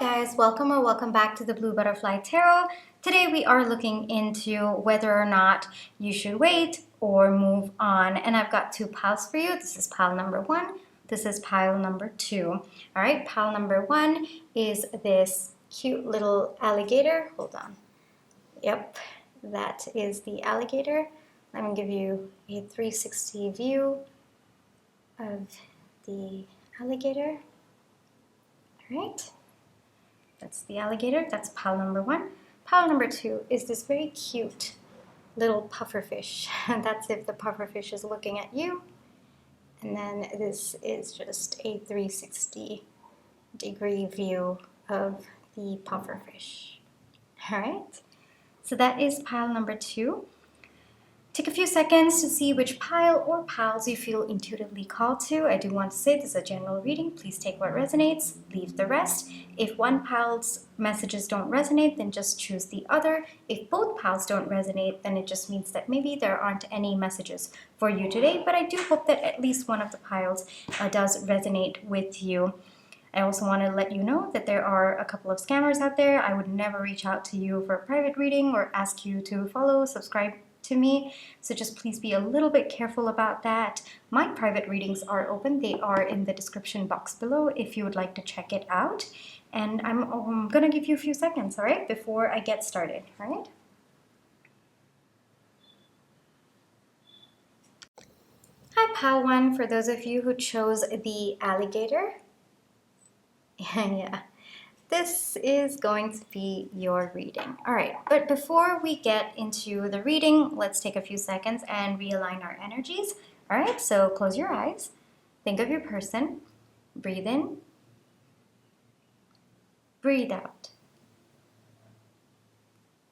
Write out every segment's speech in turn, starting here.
guys, welcome or welcome back to the Blue Butterfly Tarot. Today we are looking into whether or not you should wait or move on. And I've got two piles for you. This is pile number 1. This is pile number 2. All right, pile number 1 is this cute little alligator. Hold on. Yep, that is the alligator. Let me give you a 360 view of the alligator. All right. That's the alligator. That's pile number 1. Pile number 2 is this very cute little pufferfish. That's if the pufferfish is looking at you. And then this is just a 360-degree view of the pufferfish. All right. So that is pile number 2. Take a few seconds to see which pile or piles you feel intuitively called to. I do want to say this is a general reading. Please take what resonates, leave the rest. If one pile's messages don't resonate, then just choose the other. If both piles don't resonate, then it just means that maybe there aren't any messages for you today, but I do hope that at least one of the piles does resonate with you. I also want to let you know that there are a couple of scammers out there. I would never reach out to you for a private reading or ask you to follow, subscribe to me, so just please be a little bit careful about that. My private readings are open. They are in the description box below if you would like to check it out. And I'm gonna give you a few seconds, all right, before I get started, all right? Hi, pile 1, for those of you who chose the alligator. Yeah. This is going to be your reading. All right, but before we get into the reading, let's take a few seconds and realign our energies. All right, so close your eyes. Think of your person. Breathe in. Breathe out.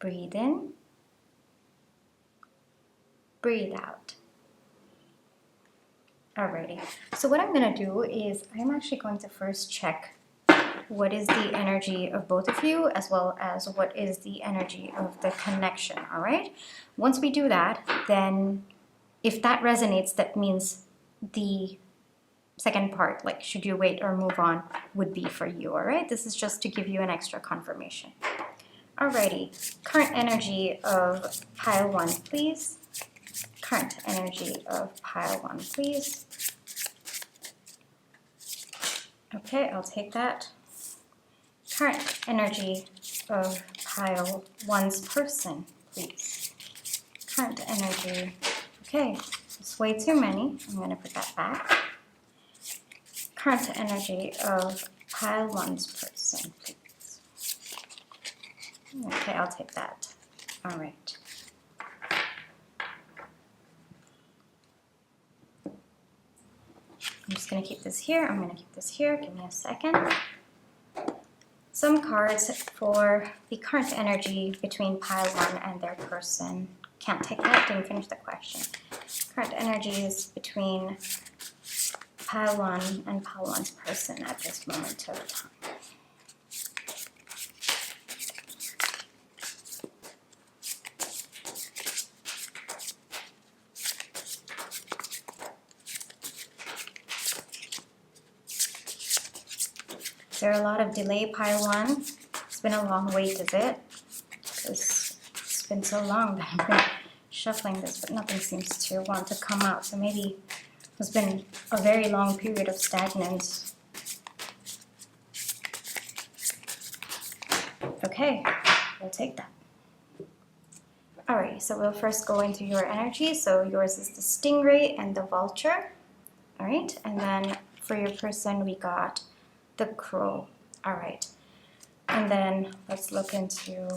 Breathe in. Breathe out. Alrighty, so what I'm gonna do is I'm actually going to first check what is the energy of both of you, as well as what is the energy of the connection, all right? Once we do that, then if that resonates, that means the second part, like should you wait or move on, would be for you, all right? This is just to give you an extra confirmation. Alrighty, current energy of pile 1, please. Current energy of pile 1, please. Okay, I'll take that. Current energy of pile 1's person, please. Current energy. Okay, it's way too many. I'm going to put that back. Current energy of pile 1's person, please. Okay, I'll take that. All right. I'm just going to keep this here. I'm going to keep this here. Give me a second. Some cards for the current energy between pile 1 and their person. Can't take that, didn't finish the question. Current energies between pile 1 and pile 1's person at this moment of time. Is there a lot of delay, pile 1? It's been a long wait, is it? Because it's been so long that I've been shuffling this, but nothing seems to want to come out. So maybe it's been a very long period of stagnance. Okay, we'll take that. Alright, so we'll first go into your energy. So yours is the stingray and the vulture. Alright, and then for your person, we got the crow. All right, and then let's look into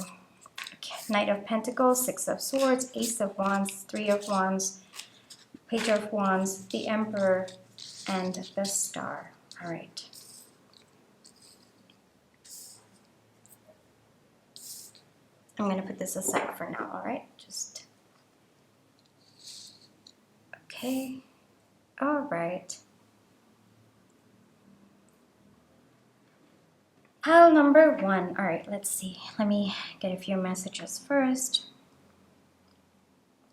Knight of Pentacles, 6 of Swords, Ace of Wands, 3 of Wands, Page of Wands, the Emperor, and the Star. All right. I'm going to put this aside for now, all right? Just, okay, all right. Pile number 1. All right, let's see. Let me get a few messages first.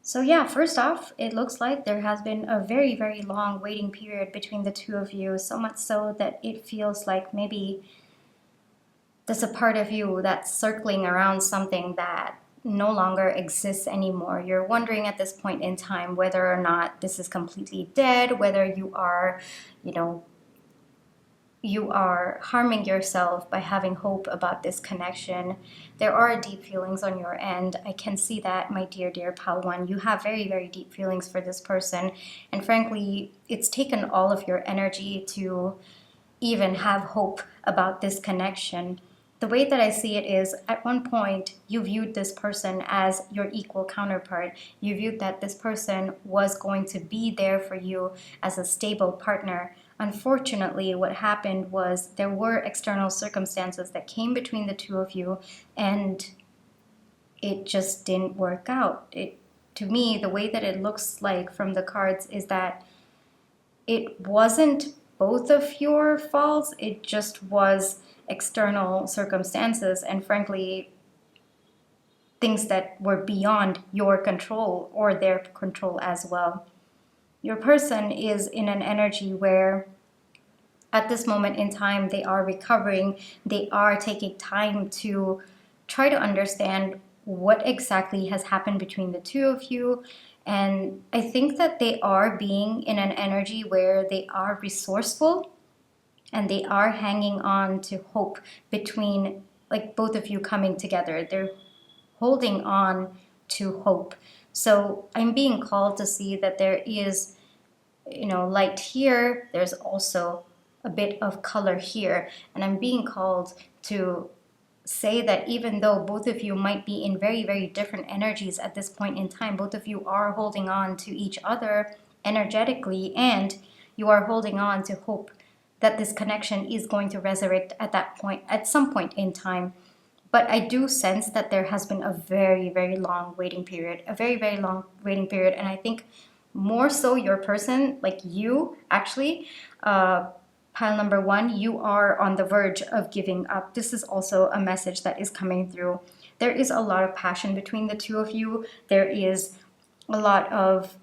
So yeah, first off, it looks like there has been a very, very long waiting period between the two of you, so much so that it feels like maybe there's a part of you that's circling around something that no longer exists anymore. You're wondering at this point in time whether or not this is completely dead, whether you are, you are harming yourself by having hope about this connection. There are deep feelings on your end. I can see that, my dear, dear pal one. You have very, very deep feelings for this person. And frankly, it's taken all of your energy to even have hope about this connection. The way that I see it is, at one point, you viewed this person as your equal counterpart. You viewed that this person was going to be there for you as a stable partner. Unfortunately, what happened was there were external circumstances that came between the two of you, and it just didn't work out. To me, the way that it looks like from the cards is that it wasn't both of your faults, it just was external circumstances, and frankly, things that were beyond your control or their control as well. Your person is in an energy where at this moment in time they are recovering, they are taking time to try to understand what exactly has happened between the two of you. And I think that they are being in an energy where they are resourceful and they are hanging on to hope between, like, both of you coming together. They're holding on to hope. So I'm being called to see that there is, light here. There's also a bit of color here. And I'm being called to say that even though both of you might be in very, very different energies at this point in time, both of you are holding on to each other energetically, and you are holding on to hope that this connection is going to resurrect at some point in time. But I do sense that there has been a very, very long waiting period, and I think more so your person, like you, actually, pile number one, you are on the verge of giving up. This is also a message that is coming through. There is a lot of passion between the two of you. There is a lot of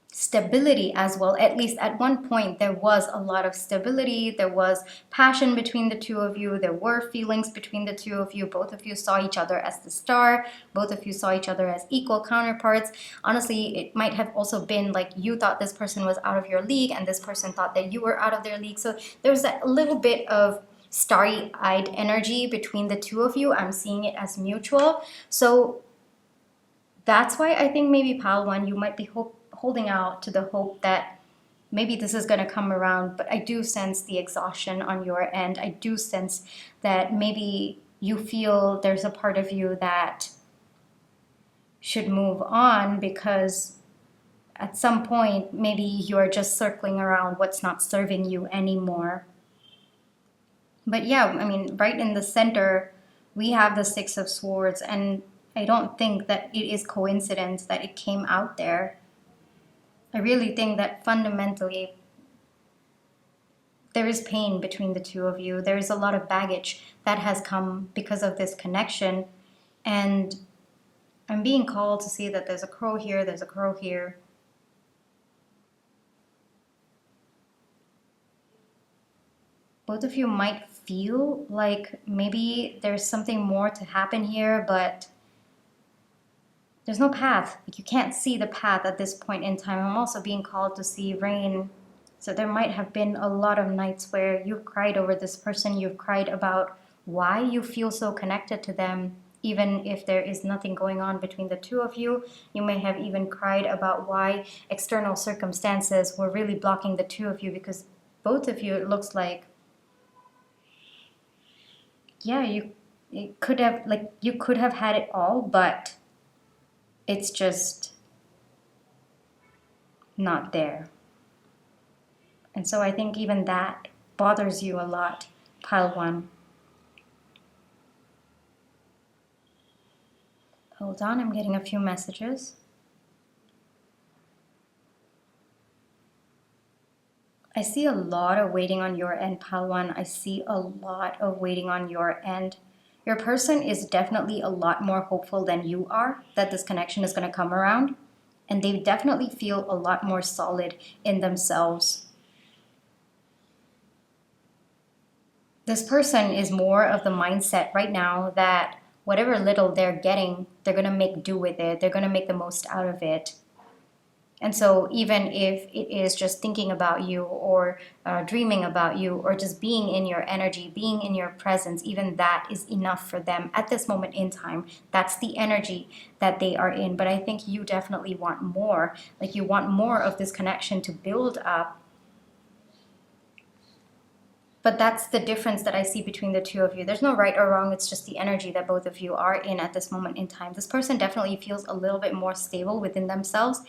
stability as well. At least at one point, there was a lot of stability. There was passion between the two of you. There were feelings between the two of you. Both of you saw each other as the star. Both of you saw each other as equal counterparts. Honestly, it might have also been like you thought this person was out of your league and this person thought that you were out of their league. So there's a little bit of starry-eyed energy between the two of you. I'm seeing it as mutual. So that's why I think maybe pal one, you might be holding out to the hope that maybe this is going to come around. But I do sense the exhaustion on your end. I do sense that maybe you feel there's a part of you that should move on, because at some point maybe you're just circling around what's not serving you anymore. But yeah, I mean, right in the center we have the Six of Swords, and I don't think that it is coincidence that it came out there. I really think that fundamentally there is pain between the two of you. There is a lot of baggage that has come because of this connection. And I'm being called to see that there's a crow here, there's a crow here. Both of you might feel like maybe there's something more to happen here, but there's no path. Like, you can't see the path at this point in time. I'm also being called to see rain. So there might have been a lot of nights where you've cried over this person. You've cried about why you feel so connected to them, even if there is nothing going on between the two of you. You may have even cried about why external circumstances were really blocking the two of you, because both of you, it looks like, yeah, you could have had it all, but it's just not there. And so I think even that bothers you a lot, pile one. Hold on, I'm getting a few messages. I see a lot of waiting on your end, pile one. I see a lot of waiting on your end. Your person is definitely a lot more hopeful than you are that this connection is going to come around. And they definitely feel a lot more solid in themselves. this person is more of the mindset right now that whatever little they're getting, they're going to make do with it. They're going to make the most out of it. And so even if it is just thinking about you or dreaming about you or just being in your energy, being in your presence, even that is enough for them at this moment in time. That's the energy that they are in. But I think you definitely want more. Like you want more of this connection to build up. But that's the difference that I see between the two of you. There's no right or wrong. It's just the energy that both of you are in at this moment in time. This person definitely feels a little bit more stable within themselves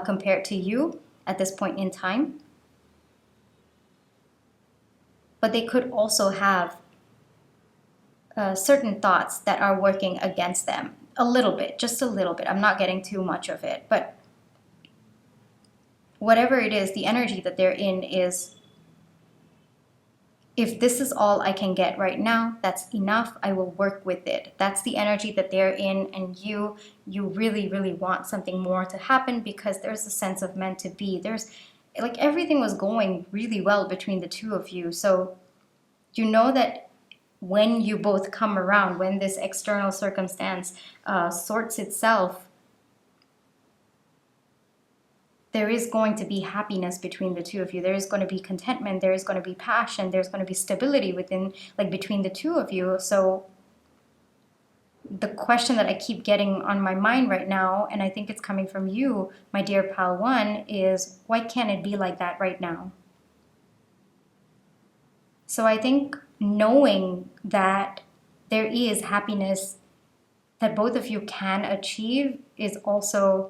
compared to you at this point in time. But they could also have certain thoughts that are working against them. A little bit, just a little bit. I'm not getting too much of it. But whatever it is, the energy that they're in is, if this is all I can get right now, that's enough. I will work with it. That's the energy that they're in, and you really, really want something more to happen because there's a sense of meant to be. There's like everything was going really well between the two of you. So you know that when you both come around, when this external circumstance sorts itself, there is going to be happiness between the two of you. There is going to be contentment. There is going to be passion. There's going to be stability within, like between the two of you. So the question that I keep getting on my mind right now, and I think it's coming from you, my dear pal one, is why can't it be like that right now? So I think knowing that there is happiness that both of you can achieve is also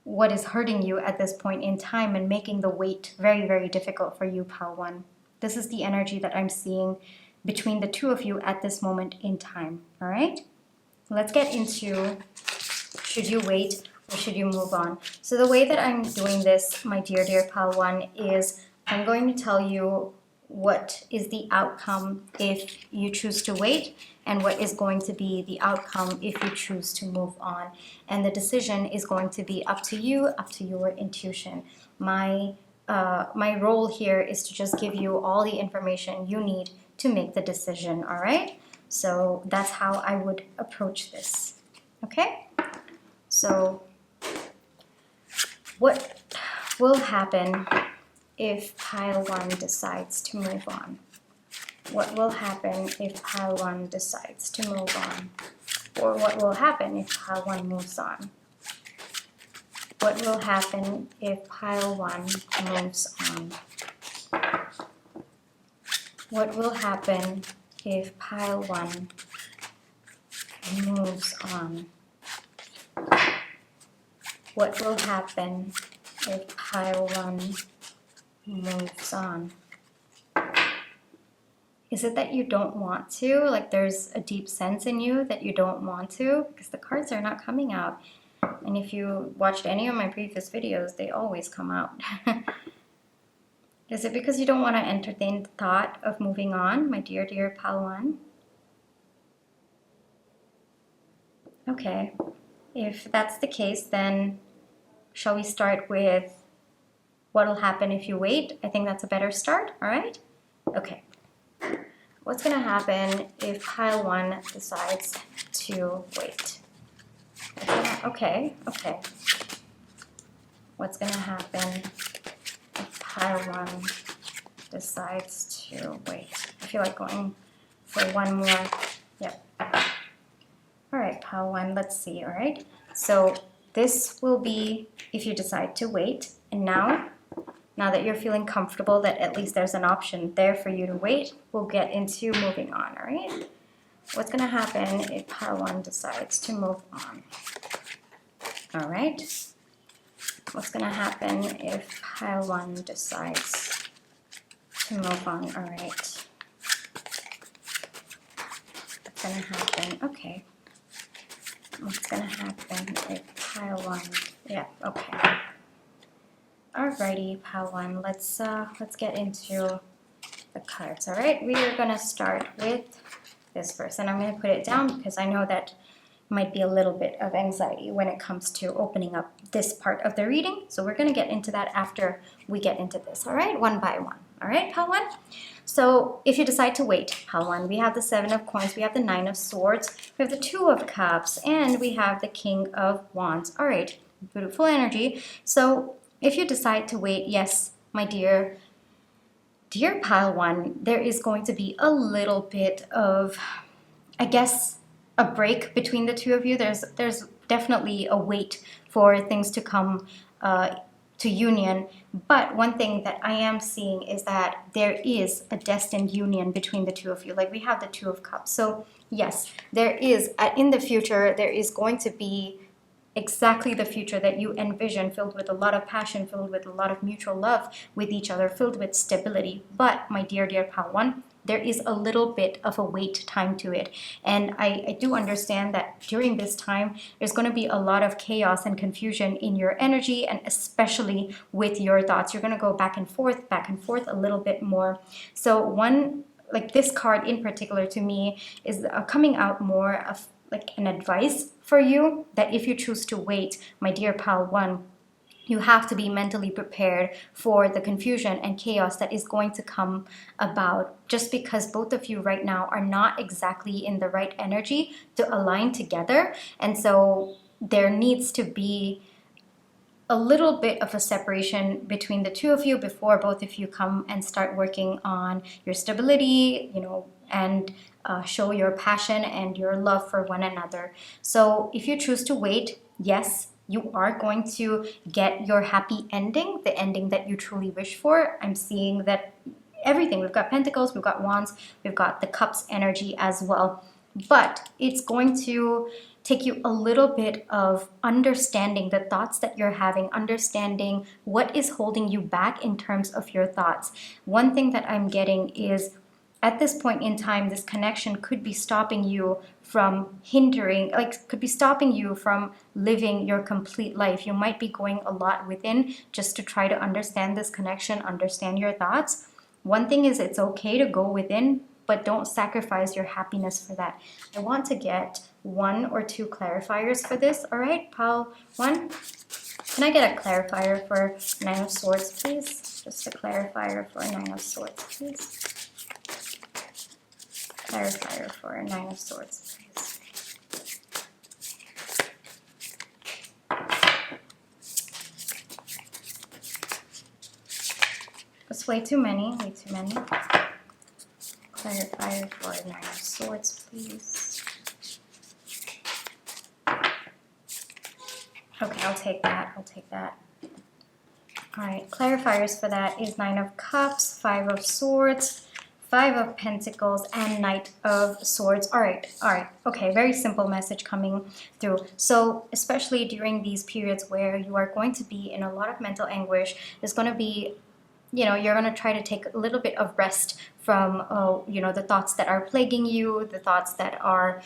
what is hurting you at this point in time and making the wait very, very difficult for you, pal one. This is the energy that I'm seeing between the two of you at this moment in time, all right? Let's get into, should you wait or should you move on? So the way that I'm doing this, my dear, dear pal one, is I'm going to tell you what is the outcome if you choose to wait and what is going to be the outcome if you choose to move on. And the decision is going to be up to you, up to your intuition. My role here is to just give you all the information you need to make the decision, all right? So that's how I would approach this, okay? So what will happen if pile one decides to move on? What will happen if pile one decides to move on? Or what will happen if pile one moves on? What will happen if pile one moves on? What will happen if pile one moves on? What will happen if pile one moves on? Is it that you don't want to? Like there's a deep sense in you that you don't want to? Because the cards are not coming out. And if you watched any of my previous videos, they always come out. Is it because you don't want to entertain the thought of moving on, my dear, dear pal one? Okay. If that's the case, then shall we start with what will happen if you wait? I think that's a better start, all right? Okay. What's going to happen if pile one decides to wait? Okay. What's going to happen if pile one decides to wait? I feel like going for one more. Yep. All right, pile one, let's see, all right? So this will be if you decide to wait. And now that you're feeling comfortable that at least there's an option there for you to wait, we'll get into moving on, all right? What's going to happen if pile one decides to move on? All right. What's going to happen if pile one decides to move on? All right. What's going to happen? Okay. What's going to happen if pile one? Yeah, okay. Alrighty, pile one. Let's get into the cards. All right, we are gonna start with this first, and I'm gonna put it down because I know that might be a little bit of anxiety when it comes to opening up this part of the reading. So we're gonna get into that after we get into this. All right, one by one. All right, pile 1? So if you decide to wait, pile 1, we have the 7 of coins, we have the 9 of swords, we have the 2 of cups, and we have the King of wands. All right, beautiful energy. So if you decide to wait, yes, my dear pile 1, there is going to be a little bit of, I guess, a break between the two of you. There's definitely a wait for things to come to union. But one thing that I am seeing is that there is a destined union between the two of you. Like we have the 2 of cups. So yes, there is, in the future, there is going to be exactly the future that you envision, filled with a lot of passion, filled with a lot of mutual love with each other, filled with stability. But my dear pile 1, there is a little bit of a wait time to it. And I do understand that during this time, there's going to be a lot of chaos and confusion in your energy, and especially with your thoughts. You're going to go back and forth a little bit more. So like this card in particular to me is coming out more of like an advice for you, that if you choose to wait, my dear pile 1, you have to be mentally prepared for the confusion and chaos that is going to come about, just because both of you right now are not exactly in the right energy to align together. And so there needs to be a little bit of a separation between the two of you before both of you come and start working on your stability, and show your passion and your love for one another. So if you choose to wait, yes, you are going to get your happy ending, the ending that you truly wish for. I'm seeing that everything. We've got pentacles, we've got wands, we've got the cups energy as well. But it's going to take you a little bit of understanding the thoughts that you're having, understanding what is holding you back in terms of your thoughts. One thing that I'm getting is, at this point in time, this connection could be stopping you from could be stopping you from living your complete life. You might be going a lot within just to try to understand this connection, understand your thoughts. One thing is, it's okay to go within, but don't sacrifice your happiness for that. I want to get 1 or 2 clarifiers for this. All right, pile 1. Can I get a clarifier for 9 of swords, please? Just a clarifier for 9 of swords, please. Clarifier for 9 of swords, please. That's way too many, way too many. Clarifier for 9 of swords, please. Okay, I'll take that, All right, clarifiers for that is 9 of cups, 5 of swords, 5 of pentacles, and Knight of swords. All right, okay, very simple message coming through. So especially during these periods where you are going to be in a lot of mental anguish, there's going to be, you're going to try to take a little bit of rest from, the thoughts that are plaguing you, the thoughts that are,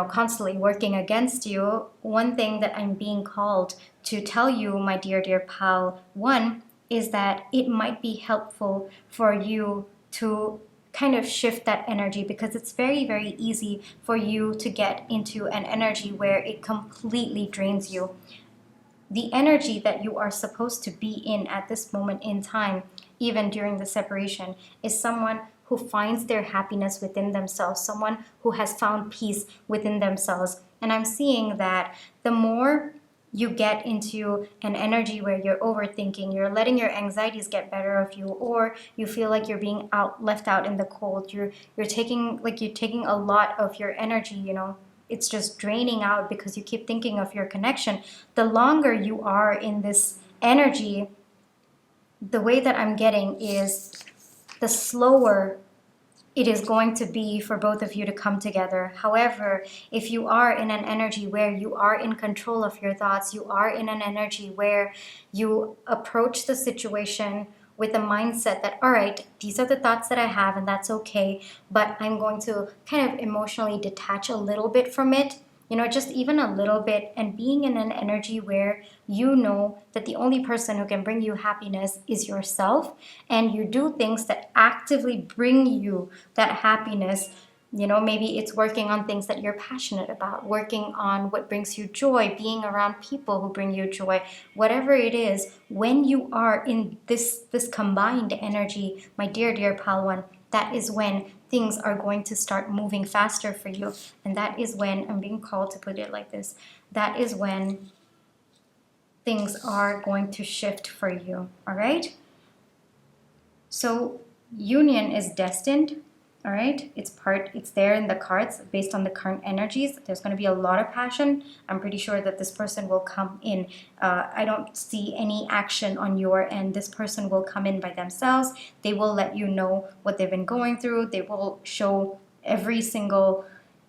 constantly working against you. One thing that I'm being called to tell you, my dear pile 1, is that it might be helpful for you to kind of shift that energy, because it's very, very easy for you to get into an energy where it completely drains you. The energy that you are supposed to be in at this moment in time, even during the separation, is someone who finds their happiness within themselves, someone who has found peace within themselves. And I'm seeing that the more you get into an energy where you're overthinking, you're letting your anxieties get better of you, or you feel like you're being left out in the cold, you're taking a lot of your energy, it's just draining out because you keep thinking of your connection. The longer you are in this energy, the way that I'm getting is the slower it is going to be for both of you to come together. However, if you are in an energy where you are in control of your thoughts, you are in an energy where you approach the situation with the mindset that, all right, these are the thoughts that I have and that's okay, but I'm going to kind of emotionally detach a little bit from it, just even a little bit, and being in an energy where you know that the only person who can bring you happiness is yourself, and you do things that actively bring you that happiness, You know, maybe it's working on things that you're passionate about, working on what brings you joy, being around people who bring you joy. Whatever it is, when you are in this combined energy, my dear pal one, that is when things are going to start moving faster for you. And that is when, I'm being called to put it like this, that is when things are going to shift for you. All right? So union is destined. All right, it's there in the cards based on the current energies. There's going to be a lot of passion. I'm pretty sure that this person will come in. I don't see any action on your end. This person will come in by themselves. They will let you know what they've been going through. They will show every single,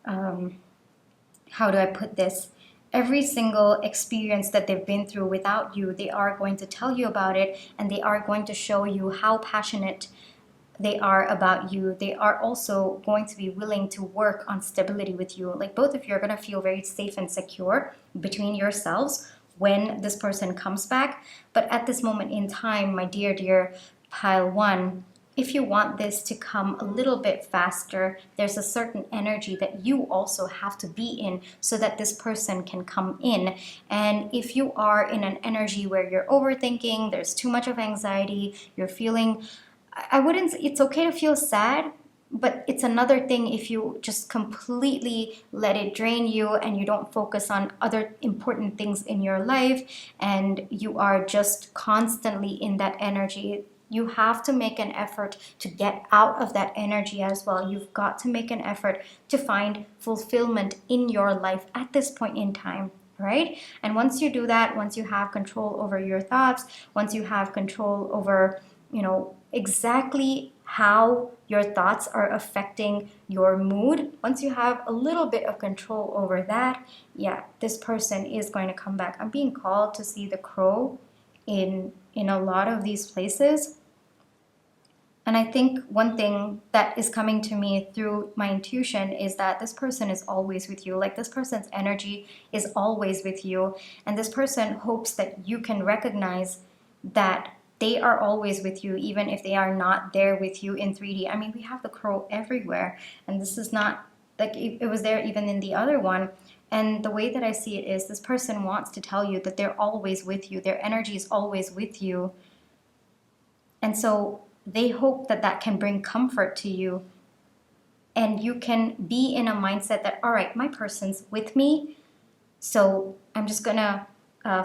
how do I put this? Every single experience that they've been through without you, they are going to tell you about it, and they are going to show you how passionate they are about you. They are also going to be willing to work on stability with you. Like both of you are going to feel very safe and secure between yourselves when this person comes back. But at this moment in time, my dear pile one, if you want this to come a little bit faster, there's a certain energy that you also have to be in so that this person can come in. And if you are in an energy where you're overthinking, there's too much of anxiety, you're feeling, I wouldn't, it's okay to feel sad, but it's another thing if you just completely let it drain you and you don't focus on other important things in your life and you are just constantly in that energy. You have to make an effort to get out of that energy as well. You've got to make an effort to find fulfillment in your life at this point in time, right? And once you do that, once you have control over your thoughts, once you have control over, you know, exactly how your thoughts are affecting your mood, once you have a little bit of control over that, yeah, this person is going to come back. I'm being called to see the crow in a lot of these places. And I think one thing that is coming to me through my intuition is that this person is always with you. Like this person's energy is always with you. And this person hopes that you can recognize that they are always with you, even if they are not there with you in 3D. I mean, we have the crow everywhere. And this is not, like, it was there even in the other one. And the way that I see it is this person wants to tell you that they're always with you. Their energy is always with you. And so they hope that that can bring comfort to you. And you can be in a mindset that, all right, my person's with me. So I'm just going to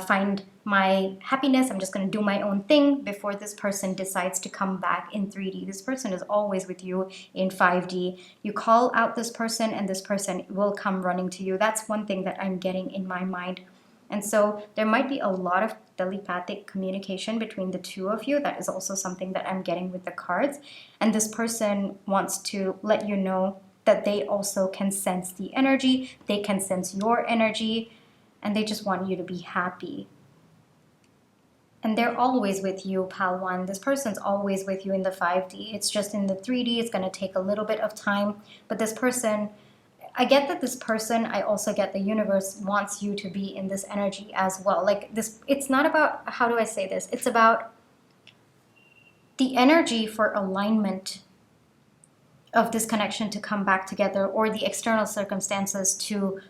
find my happiness. I'm just going to do my own thing before this person decides to come back in 3D. This person is always with you in 5D. You call out this person and this person will come running to you. That's one thing that I'm getting in my mind. And so there might be a lot of telepathic communication between the two of you. That is also something that I'm getting with the cards. And this person wants to let you know that they also can sense the energy. They can sense your energy. And they just want you to be happy. And they're always with you, pal one. This person's always with you in the 5D. It's just in the 3D, it's going to take a little bit of time. But this person, I get that this person, I also get the universe wants you to be in this energy as well. Like this, it's not about, how do I say this? It's about the energy for alignment of this connection to come back together, or the external circumstances to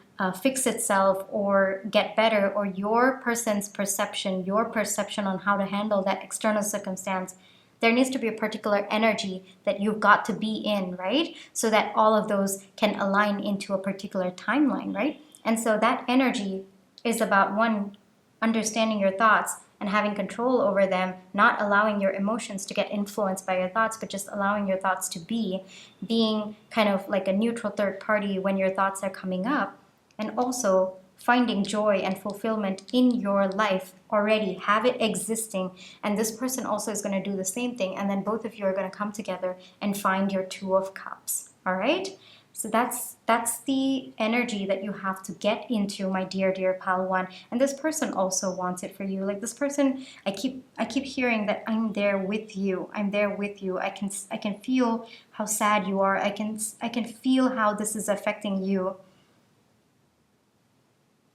fix itself or get better, or your person's perception, your perception on how to handle that external circumstance. There needs to be a particular energy that you've got to be in, right? So that all of those can align into a particular timeline, right? And so that energy is about, one, understanding your thoughts and having control over them, not allowing your emotions to get influenced by your thoughts, but just allowing your thoughts to be, being kind of like a neutral third party when your thoughts are coming up, and also finding joy and fulfillment in your life already, have it existing. And this person also is going to do the same thing, and then both of you are going to come together and find your 2 of Cups. All right, so that's the energy that you have to get into, my dear pal one. And this person also wants it for you. Like this person, I keep hearing that I'm there with you. I'm there with you. I can feel how sad you are. I can feel how this is affecting you.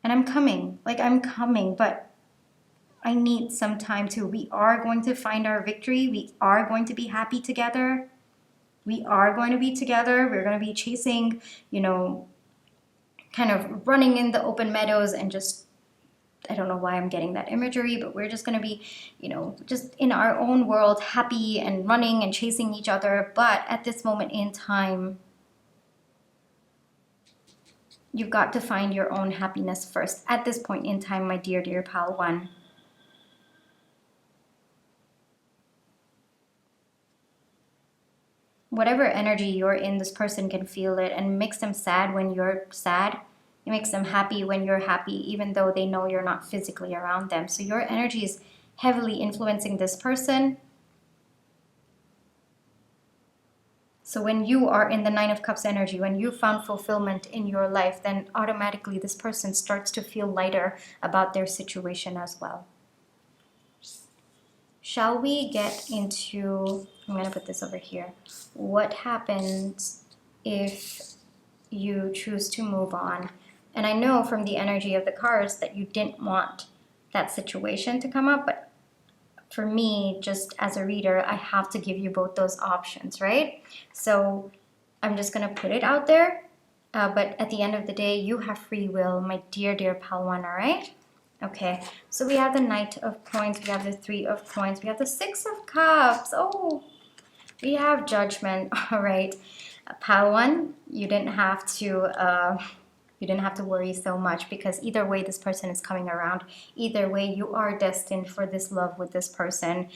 And I'm coming, but I need some time too. We are going to find our victory. We are going to be happy together. We are going to be together. We're going to be chasing, you know, kind of running in the open meadows and just, I don't know why I'm getting that imagery, but we're just going to be, you know, just in our own world, happy and running and chasing each other. But at this moment in time, you've got to find your own happiness first. At this point in time, my dear, dear pal one. Whatever energy you're in, this person can feel it, and makes them sad when you're sad. It makes them happy when you're happy, even though they know you're not physically around them. So your energy is heavily influencing this person. So when you are in the Nine of Cups energy, when you found fulfillment in your life, then automatically this person starts to feel lighter about their situation as well. Shall we get into, I'm going to put this over here. What happens if you choose to move on? And I know from the energy of the cards that you didn't want that situation to come up, but for me, just as a reader, I have to give you both those options, right? So I'm just going to put it out there. But at the end of the day, you have free will, my dear, dear pal one, all right? Okay, so we have the Knight of Coins, we have the Three of Coins, we have the Six of Cups. Oh, we have Judgment. All right, pal one, you didn't have to worry so much, because either way this person is coming around. Either way, you are destined for this love with this person.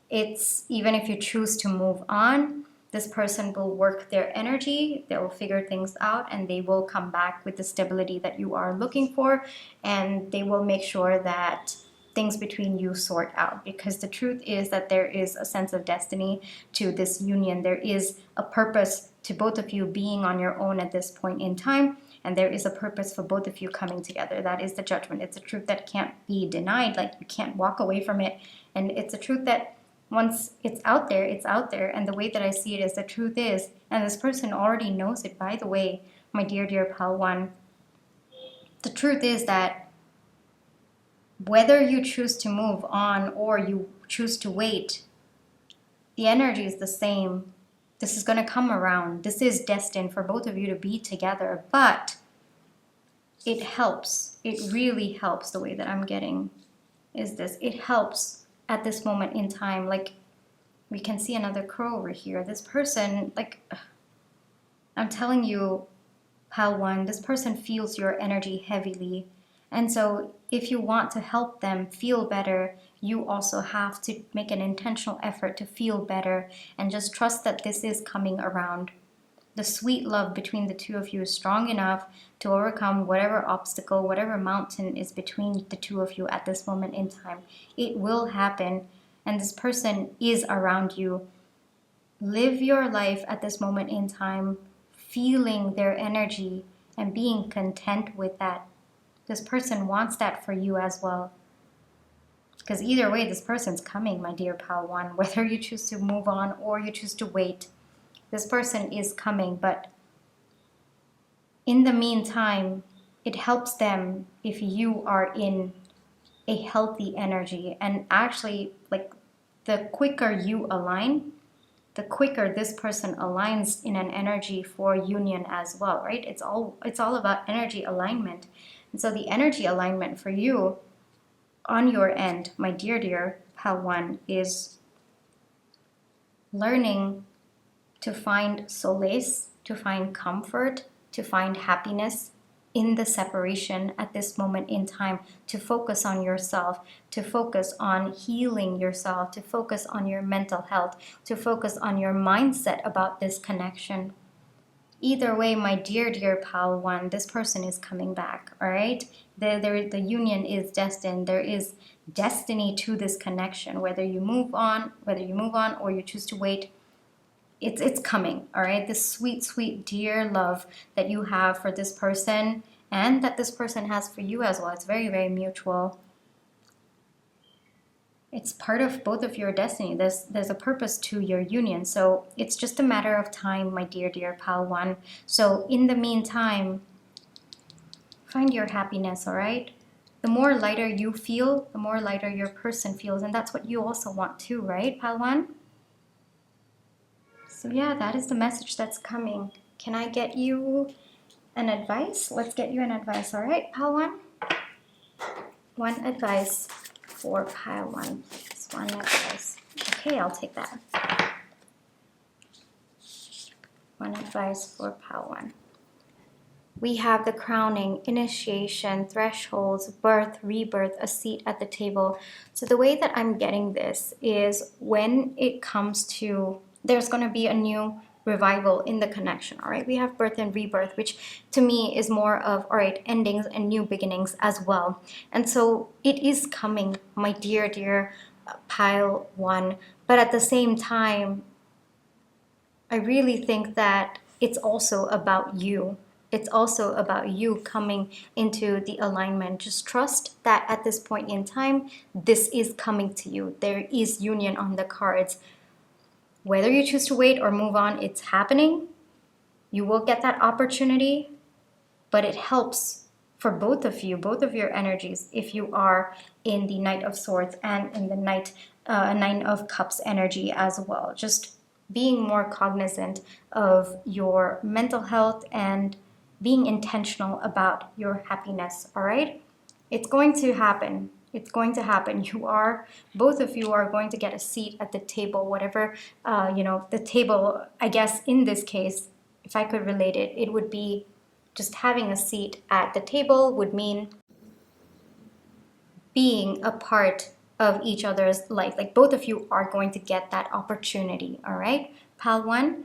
It's, even if you choose to move on, this person will work their energy, they will figure things out, and they will come back with the stability that you are looking for, and they will make sure that things between you sort out. Because the truth is that there is a sense of destiny to this union. There is a purpose to both of you being on your own at this point in time, and there is a purpose for both of you coming together. That is the Judgment. It's a truth that can't be denied. Like, you can't walk away from it. And it's a truth that once it's out there, it's out there. And the way that I see it is, the truth is, and this person already knows it, by the way, my dear, dear pal one, the truth is that whether you choose to move on or you choose to wait, the energy is the same. This is going to come around. This is destined for both of you to be together. But it helps. It really helps. The way that I'm getting is this. It helps at this moment in time. Like, we can see another crow over here. This person, like, I'm telling you, pal one, this person feels your energy heavily. And so if you want to help them feel better, you also have to make an intentional effort to feel better, and just trust that this is coming around. The sweet love between the two of you is strong enough to overcome whatever obstacle, whatever mountain is between the two of you at this moment in time. It will happen, and this person is around you. Live your life at this moment in time, feeling their energy and being content with that. This person wants that for you as well. Because either way, this person's coming, my dear pal one. Whether you choose to move on or you choose to wait, this person is coming. But in the meantime, it helps them if you are in a healthy energy. And actually, like, the quicker you align, the quicker this person aligns in an energy for union as well, right? It's all about energy alignment. And so the energy alignment for you on your end, my dear, dear pal one, is learning to find solace, to find comfort, to find happiness in the separation at this moment in time, to focus on yourself, to focus on healing yourself, to focus on your mental health, to focus on your mindset about this connection. Either way, my dear, dear pal one, this person is coming back, all right? The union is destined. There is destiny to this connection. Whether you move on or you choose to wait, it's coming, all right? This sweet, sweet, dear love that you have for this person and that this person has for you as well. It's very, very mutual. It's part of both of your destiny. There's a purpose to your union. So it's just a matter of time, my dear, dear pal one. So in the meantime, find your happiness, all right? The more lighter you feel, the more lighter your person feels. And that's what you also want too, right, pal one? So yeah, that is the message that's coming. Can I get you an advice? Let's get you an advice, all right, pile 1? One advice for pile 1, please. One advice. Okay, I'll take that. One advice for pile 1. We have the crowning, initiation, thresholds, birth, rebirth, a seat at the table. So the way that I'm getting this is when it comes to, there's going to be a new revival in the connection, all right? We have birth and rebirth, which to me is more of, all right, endings and new beginnings as well. And so it is coming, my dear, dear pile 1. But at the same time, I really think that it's also about you. It's also about you coming into the alignment. Just trust that at this point in time, this is coming to you. There is union on the cards. Whether you choose to wait or move on, it's happening. You will get that opportunity, but it helps for both of you, both of your energies, if you are in the Knight of Swords and in the Nine of Cups energy as well. Just being more cognizant of your mental health and being intentional about your happiness, all right? It's going to happen. It's going to happen. Both of you are going to get a seat at the table, whatever, the table, I guess in this case, if I could relate it, it would be just having a seat at the table would mean being a part of each other's life. Like both of you are going to get that opportunity, all right? Pile 1.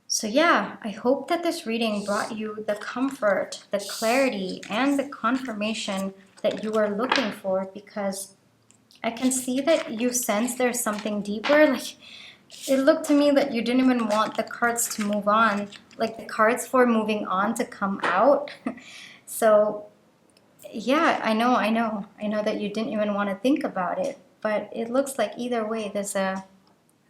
So yeah, I hope that this reading brought you the comfort, the clarity, and the confirmation that you are looking for, because I can see that you sense there's something deeper. Like it looked to me that you didn't even want the cards to move on, like the cards for moving on to come out. So yeah, I know that you didn't even want to think about it, but it looks like either way there's a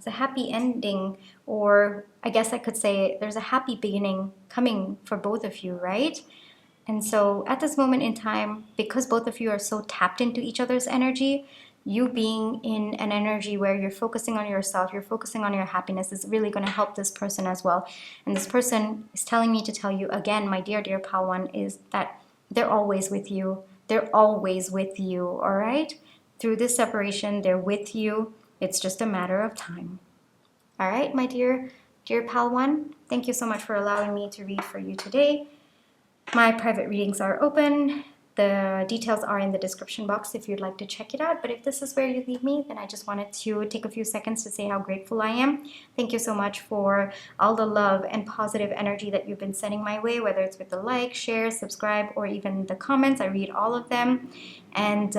happy ending, or I guess I could say there's a happy beginning coming for both of you, right? And so at this moment in time, because both of you are so tapped into each other's energy, you being in an energy where you're focusing on yourself, you're focusing on your happiness, is really going to help this person as well. And this person is telling me to tell you again, my dear, dear pal 1, is that they're always with you. They're always with you, all right? Through this separation, they're with you. It's just a matter of time. All right, my dear, dear pal 1, thank you so much for allowing me to read for you today. My private readings are open. The details are in the description box if you'd like to check it out. But if this is where you leave me, then I just wanted to take a few seconds to say how grateful I am. Thank you so much for all the love and positive energy that you've been sending my way, whether it's with the like, share, subscribe, or even the comments. I read all of them. And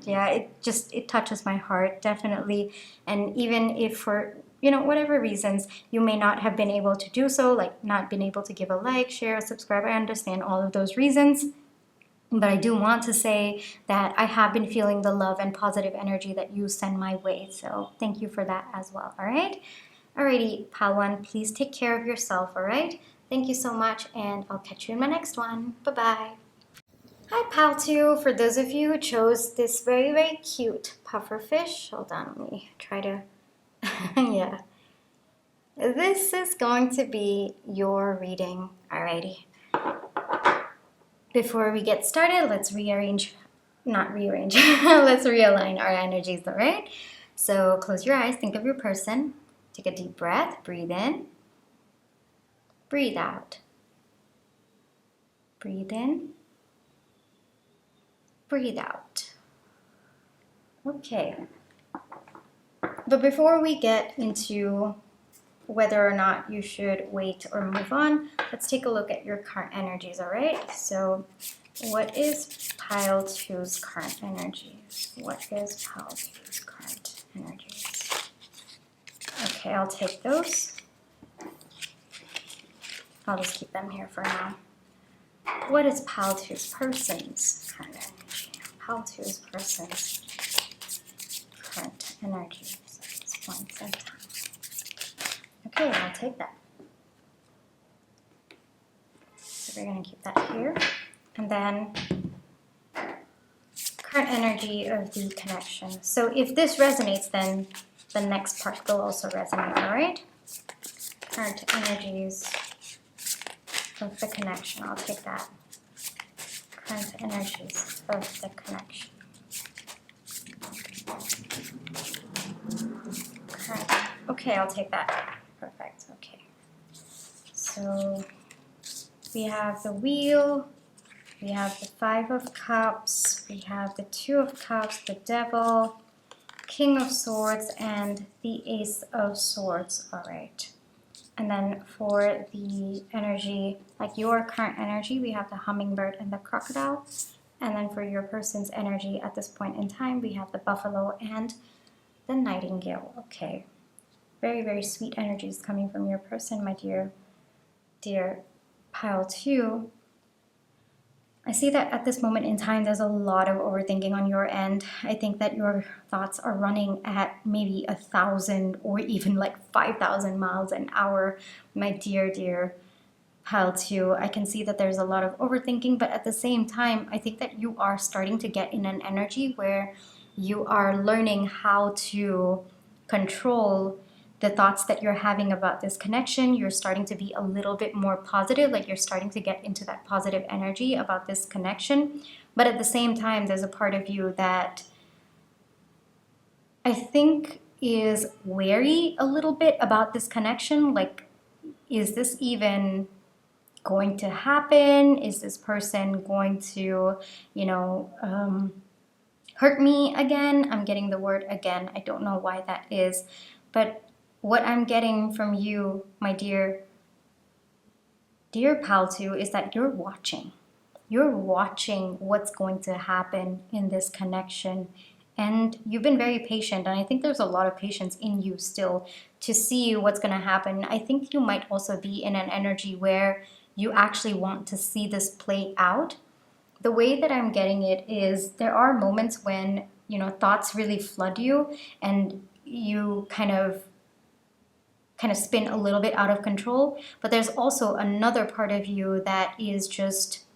it touches my heart, definitely. And even if for whatever reasons you may not have been able to do so, like not been able to give a like, share, or subscribe, I understand all of those reasons. But I do want to say that I have been feeling the love and positive energy that you send my way. So thank you for that as well, all right? Alrighty, pal 1, please take care of yourself, all right? Thank you so much, and I'll catch you in my next one. Bye-bye. Hi, pal 2. For those of you who chose this very, very cute pufferfish, hold on, let me try to, yeah. This is going to be your reading, alrighty. Before we get started, let's let's realign our energies, all right? So close your eyes, think of your person, take a deep breath, breathe in, breathe out, breathe in, breathe out. Okay, but before we get into whether or not you should wait or move on, let's take a look at your current energies, all right? So what is pile 2's current energies? What is pile 2's current energies? Okay, I'll take those. I'll just keep them here for now. What is pile 2's person's current energy? Pile 2's person's current energies at this point in time. Okay, I'll take that. So we're going to keep that here. And then current energy of the connection. So if this resonates, then the next part will also resonate, all right? current energies of the connection. I'll take that. Current energies of the connection. Current. Okay, I'll take that. Perfect. Okay. So we have the Wheel, we have the Five of Cups, we have the Two of Cups, the Devil, King of Swords, and the Ace of Swords. All right. And then for the energy, like your current energy, we have the Hummingbird and the Crocodile. And then for your person's energy at this point in time, we have the Buffalo and the Nightingale. Okay. Very, very sweet energies coming from your person, my dear pile 2. I see that at this moment in time, there's a lot of overthinking on your end. I think that your thoughts are running at maybe 1,000 or even like 5,000 miles an hour, my dear pile 2. I can see that there's a lot of overthinking, but at the same time, I think that you are starting to get in an energy where you are learning how to control the thoughts that you're having about this connection. You're starting to be a little bit more positive, like you're starting to get into that positive energy about this connection. But at the same time, there's a part of you that I think is wary a little bit about this connection. Like, is this even going to happen? Is this person going to, hurt me again? I'm getting the word again. I don't know why that is. But what I'm getting from you, my dear pal 2, is that you're watching. You're watching what's going to happen in this connection. And you've been very patient. And I think there's a lot of patience in you still to see what's going to happen. I think you might also be in an energy where you actually want to see this play out. The way that I'm getting it is there are moments when, thoughts really flood you and you kind of spin a little bit out of control. But there's also another part of you that is just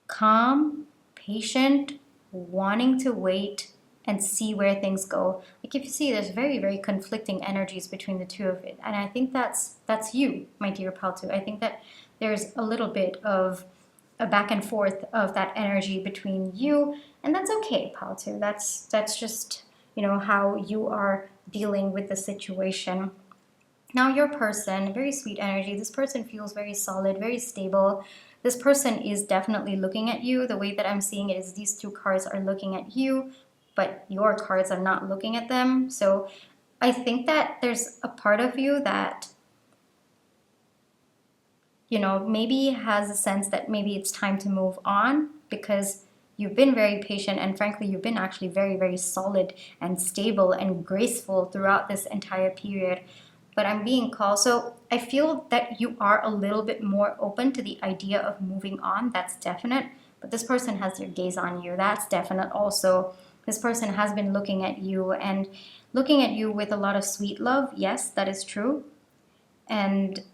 calm, patient, wanting to wait and see where things go. Like if you see, there's very, very conflicting energies between the two of it. And I think that's you, my dear pal 2. I think that there's a little bit of a back and forth of that energy between you, and that's okay, pal 2. That's just, how you are dealing with the situation. Now your person, very sweet energy. This person feels very solid, very stable. This person is definitely looking at you. The way that I'm seeing it is these 2 cards are looking at you, but your cards are not looking at them. So I think that there's a part of you that, maybe has a sense that maybe it's time to move on because you've been very patient and frankly, you've been actually very, very solid and stable and graceful throughout this entire period. But I'm being called. So I feel that you are a little bit more open to the idea of moving on. That's definite. But this person has their gaze on you. That's definite also. This person has been looking at you and looking at you with a lot of sweet love. Yes, that is true. And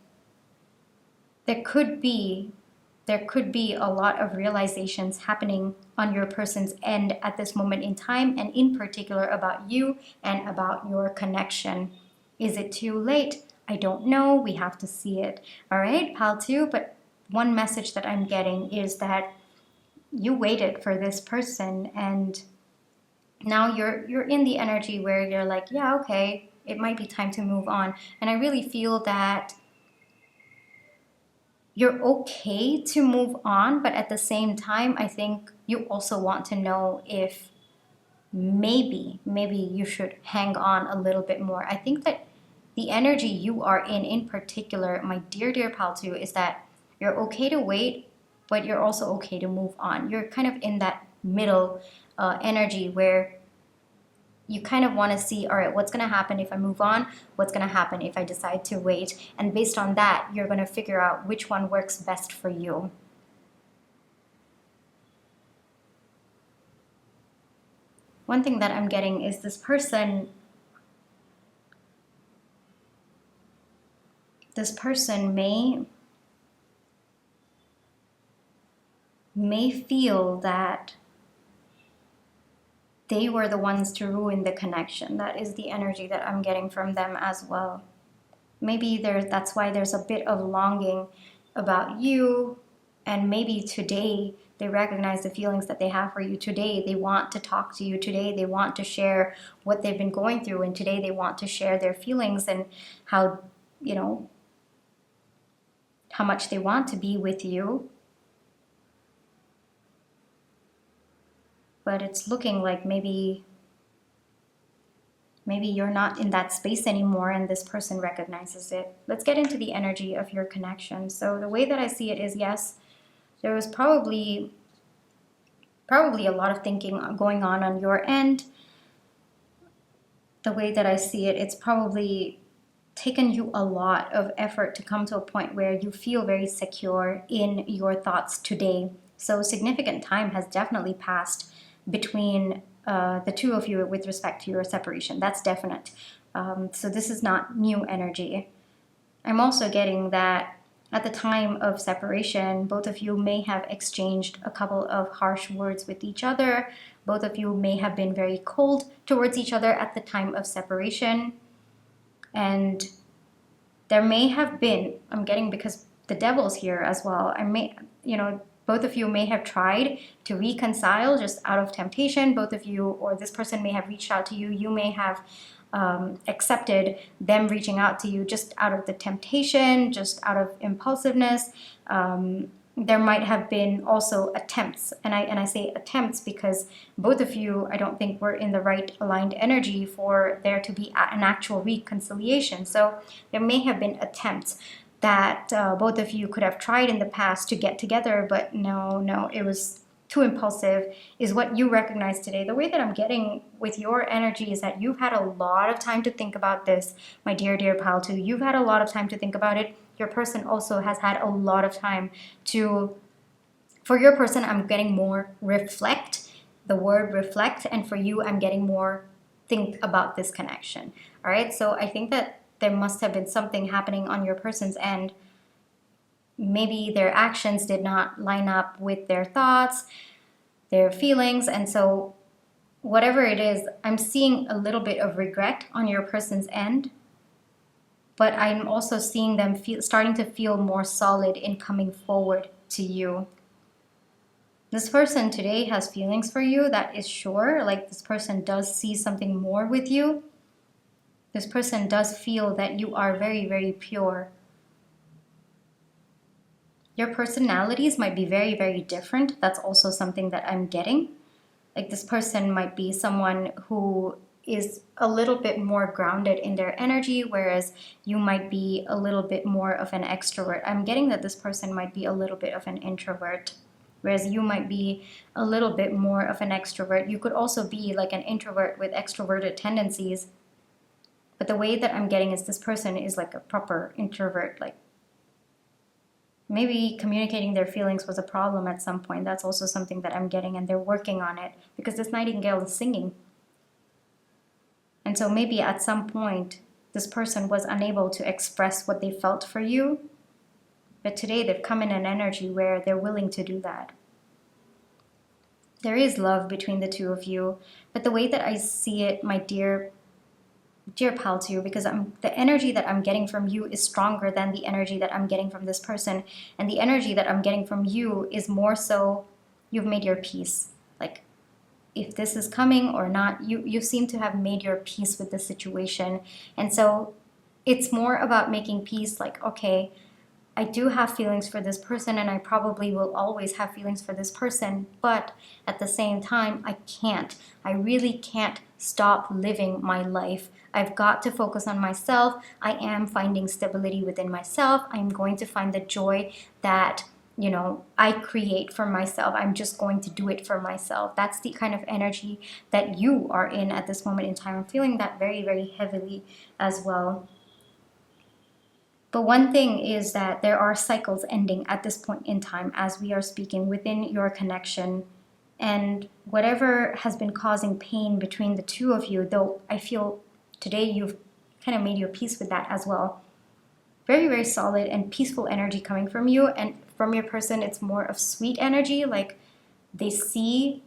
there could be a lot of realizations happening on your person's end at this moment in time, and in particular about you and about your connection. Is it too late? I don't know. We have to see it. All right, pal 2. But one message that I'm getting is that you waited for this person, and now you're in the energy where you're like, yeah, okay, it might be time to move on. And I really feel that you're okay to move on, but at the same time, I think you also want to know if maybe you should hang on a little bit more. I think that the energy you are in particular, my dear pal 2, is that you're okay to wait, but you're also okay to move on. You're kind of in that middle energy where you kind of want to see, all right, what's going to happen if I move on? What's going to happen if I decide to wait? And based on that, you're going to figure out which one works best for you. One thing that I'm getting is this person may feel that they were the ones to ruin the connection. That is the energy that I'm getting from them as well. Maybe that's why there's a bit of longing about you, and maybe today they recognize the feelings that they have for you. Today they want to talk to you. Today they want to share what they've been going through, and today they want to share their feelings and how, you know, how much they want to be with you. But it's looking like maybe you're not in that space anymore and this person recognizes it. Let's get into the energy of your connection. So the way that I see it is, yes, there was probably a lot of thinking going on your end. The way that I see it, it's probably taken you a lot of effort to come to a point where you feel very secure in your thoughts today. So significant time has definitely passed between the two of you with respect to your separation. That's definite. So this is not new energy. I'm also getting that at the time of separation, both of you may have exchanged a couple of harsh words with each other. Both of you may have been very cold towards each other at the time of separation. And there may have been, I'm getting, because the devil's here as well, both of you may have tried to reconcile just out of temptation. Both of you, or this person may have reached out to you. You may have accepted them reaching out to you just out of the temptation, just out of impulsiveness. There might have been also attempts, and I say attempts because both of you, I don't think, were in the right aligned energy for there to be an actual reconciliation. So there may have been attempts that both of you could have tried in the past to get together, but no, it was too impulsive, is what you recognize today. The way that I'm getting with your energy is that you've had a lot of time to think about this, my dear pal too. You've had a lot of time to think about it. Your person also has had a lot of time to, for your person, I'm getting more reflect, the word reflect, and for you, I'm getting more think about this connection. All right, so I think that there must have been something happening on your person's end. Maybe their actions did not line up with their thoughts, their feelings, and so whatever it is, I'm seeing a little bit of regret on your person's end, but I'm also seeing them starting to feel more solid in coming forward to you. This person today has feelings for you, that is sure. Like, this person does see something more with you. This person does feel that you are very, very pure. Your personalities might be very, very different. That's also something that I'm getting. Like, this person might be someone who is a little bit more grounded in their energy, whereas you might be a little bit more of an extrovert. I'm getting that this person might be a little bit of an introvert, whereas you might be a little bit more of an extrovert. You could also be like an introvert with extroverted tendencies. But the way that I'm getting is this person is like a proper introvert. Like, maybe communicating their feelings was a problem at some point. That's also something that I'm getting, and they're working on it because this nightingale is singing. And so maybe at some point, this person was unable to express what they felt for you. But today they've come in an energy where they're willing to do that. There is love between the two of you. But the way that I see it, my dear pal to you, because the energy that I'm getting from you is stronger than the energy that I'm getting from this person. And the energy that I'm getting from you is more so you've made your peace. Like, if this is coming or not, you seem to have made your peace with the situation. And so it's more about making peace. Like, okay, I do have feelings for this person, and I probably will always have feelings for this person, but at the same time, I really can't stop living my life. I've got to focus on myself. I am finding stability within myself. I'm going to find the joy that, I create for myself. I'm just going to do it for myself. That's the kind of energy that you are in at this moment in time. I'm feeling that very, very heavily as well. But one thing is that there are cycles ending at this point in time as we are speaking within your connection. And whatever has been causing pain between the two of you, though I feel today you've kind of made your peace with that as well. Very, very solid and peaceful energy coming from you. And from your person, it's more of sweet energy. Like, they see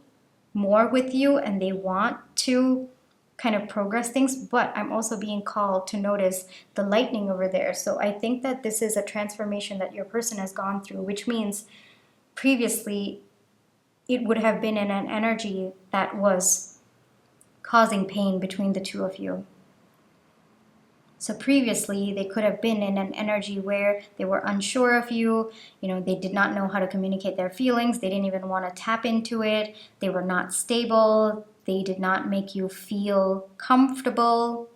more with you and they want to kind of progress things, but I'm also being called to notice the lightning over there. So I think that this is a transformation that your person has gone through, which means previously it would have been in an energy that was causing pain between the two of you. So previously they could have been in an energy where they were unsure of you, they did not know how to communicate their feelings, they didn't even want to tap into it, they were not stable, they did not make you feel comfortable.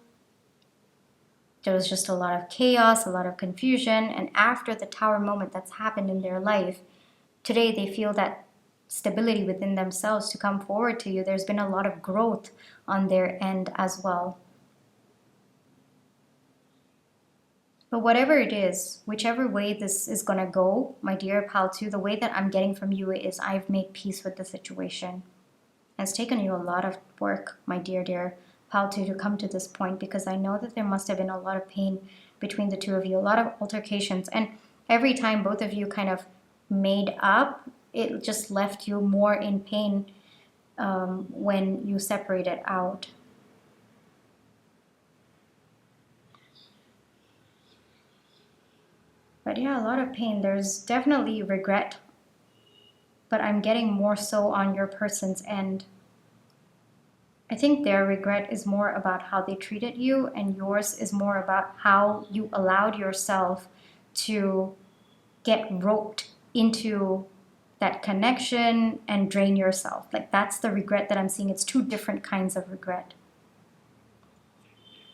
There was just a lot of chaos, a lot of confusion, and after the Tower moment that's happened in their life, today they feel that stability within themselves to come forward to you. There's been a lot of growth on their end as well. But whatever it is, whichever way this is going to go, my dear Pal 2, the way that I'm getting from you is I've made peace with the situation. It's taken you a lot of work, my dear Pal 2, to come to this point, because I know that there must have been a lot of pain between the two of you, a lot of altercations. And every time both of you kind of made up, it just left you more in pain when you separated out. But yeah, a lot of pain. There's definitely regret, but I'm getting more so on your person's end. I think their regret is more about how they treated you, and yours is more about how you allowed yourself to get roped into that connection and drain yourself. Like, that's the regret that I'm seeing. It's two different kinds of regret.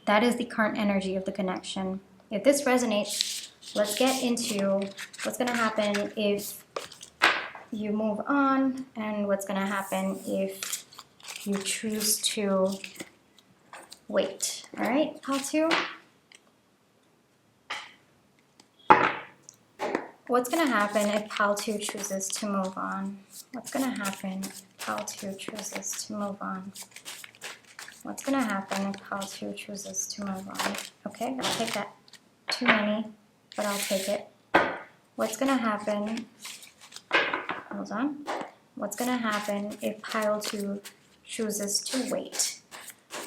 That is the current energy of the connection. If this resonates, let's get into what's going to happen if you move on, and what's going to happen if you choose to wait. All right, Pal 2? What's going to happen if Pal 2 chooses to move on? What's going to happen if Pal 2 chooses to move on? What's going to happen if Pal 2 chooses to move on? Okay, I'll take that. Too many, but I'll take it. What's going to happen? Hold on. What's going to happen if Pile 2 chooses to wait?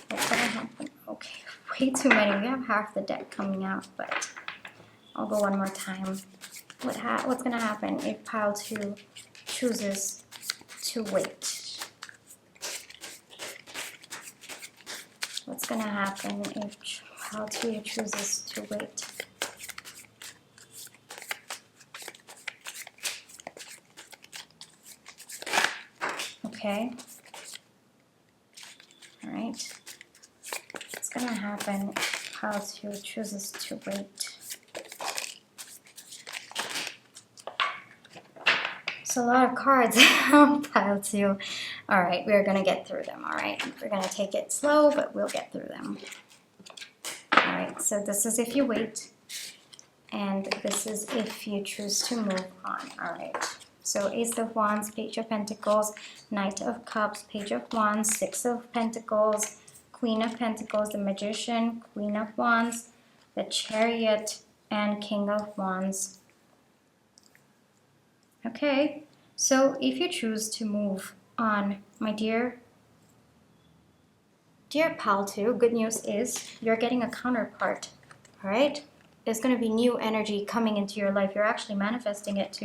What's going to happen? Okay, way too many. We have half the deck coming out, but I'll go one more time. What's going to happen if Pile 2 chooses to wait? What's going to happen if Pile 2 chooses to wait? Okay. All right. What's going to happen if Pile 2 chooses to wait? So a lot of cards on Pile 2. All right, we're going to get through them, all right? We're going to take it slow, but we'll get through them. All right, so this is if you wait, and this is if you choose to move on, all right? So Ace of Wands, Page of Pentacles, Knight of Cups, Page of Wands, Six of Pentacles, Queen of Pentacles, the Magician, Queen of Wands, the Chariot, and King of Wands. Okay, so if you choose to move on, my dear Pal 2, good news is you're getting a counterpart, all right? There's going to be new energy coming into your life. You're actually manifesting it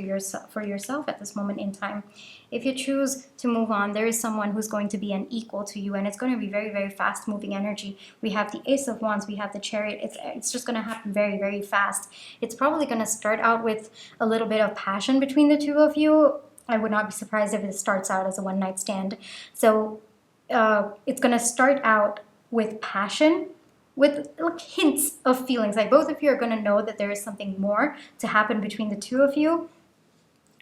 for yourself at this moment in time. If you choose to move on, there is someone who's going to be an equal to you, and it's going to be very, very fast moving energy. We have the Ace of Wands, we have the Chariot. It's just going to happen very, very fast. It's probably going to start out with a little bit of passion between the two of you. I would not be surprised if it starts out as a one-night stand. So it's going to start out with passion, with like hints of feelings. Like, both of you are going to know that there is something more to happen between the two of you.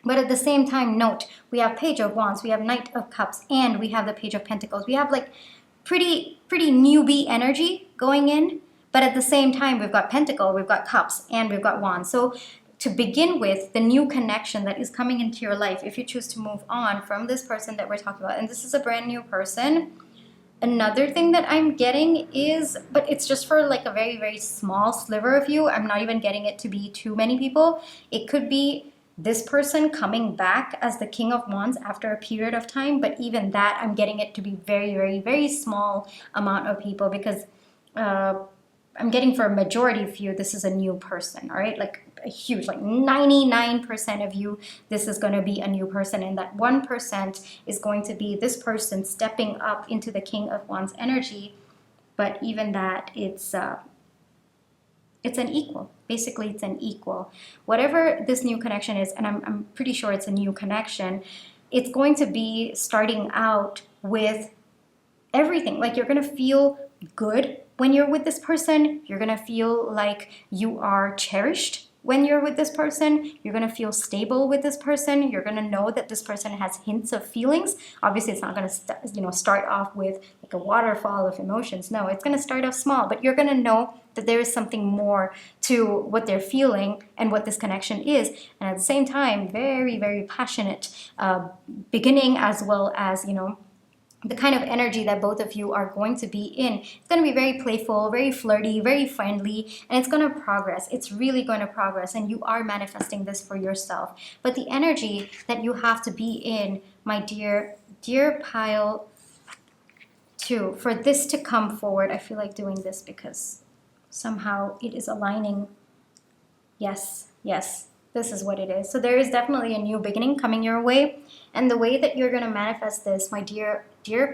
But at the same time, note, we have Page of Wands, we have Knight of Cups, and we have the Page of Pentacles. We have like pretty newbie energy going in. But at the same time, we've got Pentacle, we've got Cups, and we've got Wands. So to begin with, the new connection that is coming into your life, if you choose to move on from this person that we're talking about, and this is a brand new person. Another thing that I'm getting is, but it's just for like a very, very small sliver of you. I'm not even getting it to be too many people. It could be this person coming back as the King of Wands after a period of time, but even that, I'm getting it to be very, very, very small amount of people, because I'm getting for a majority of you, this is a new person, all right? Like a huge, like 99% of you, this is going to be a new person. And that 1% is going to be this person stepping up into the King of Wands energy. But even that, it's an equal. Basically, it's an equal. Whatever this new connection is, and I'm pretty sure it's a new connection, it's going to be starting out with everything. Like, you're going to feel good when you're with this person. You're going to feel like you are cherished when you're with this person. You're going to feel stable with this person. You're going to know that this person has hints of feelings. Obviously, it's not going to start off with like a waterfall of emotions. No, it's going to start off small, but you're going to know that there is something more to what they're feeling and what this connection is. And at the same time, very, very passionate beginning, as well as, the kind of energy that both of you are going to be in. It's going to be very playful, very flirty, very friendly, and it's going to progress. It's really going to progress, and you are manifesting this for yourself. But the energy that you have to be in, my dear pile 2, for this to come forward, I feel like doing this because somehow it is aligning. Yes. This is what it is. So there is definitely a new beginning coming your way. And the way that you're going to manifest this, my dear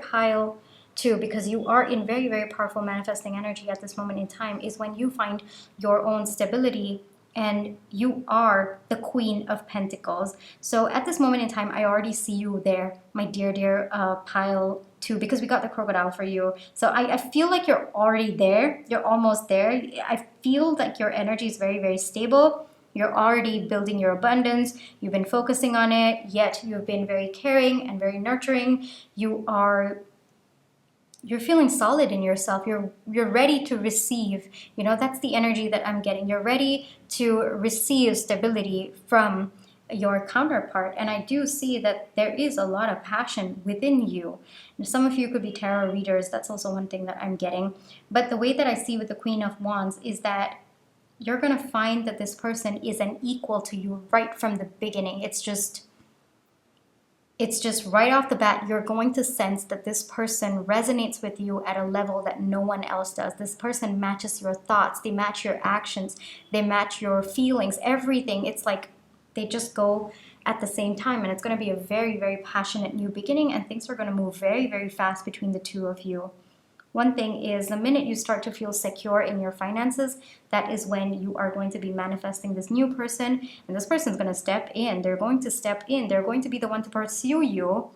pile 2, because you are in very, very powerful manifesting energy at this moment in time, is when you find your own stability and you are the Queen of Pentacles. So at this moment in time, I already see you there, my dear pile 2, because we got the crocodile for you. So I feel like you're already there. You're almost there. I feel like your energy is very, very stable. You're already building your abundance. You've been focusing on it, yet you've been very caring and very nurturing. You're feeling solid in yourself. You're ready to receive. That's the energy that I'm getting. You're ready to receive stability from your counterpart. And I do see that there is a lot of passion within you. Some of you could be tarot readers. That's also one thing that I'm getting. But the way that I see with the Queen of Wands is that you're going to find that this person is an equal to you right from the beginning. It's just right off the bat, you're going to sense that this person resonates with you at a level that no one else does. This person matches your thoughts. They match your actions. They match your feelings, everything. It's like they just go at the same time. And it's going to be a very, very passionate new beginning. And things are going to move very, very fast between the two of you. One thing is, the minute you start to feel secure in your finances, that is when you are going to be manifesting this new person. And this person is going to step in. They're going to step in. They're going to be the one to pursue you.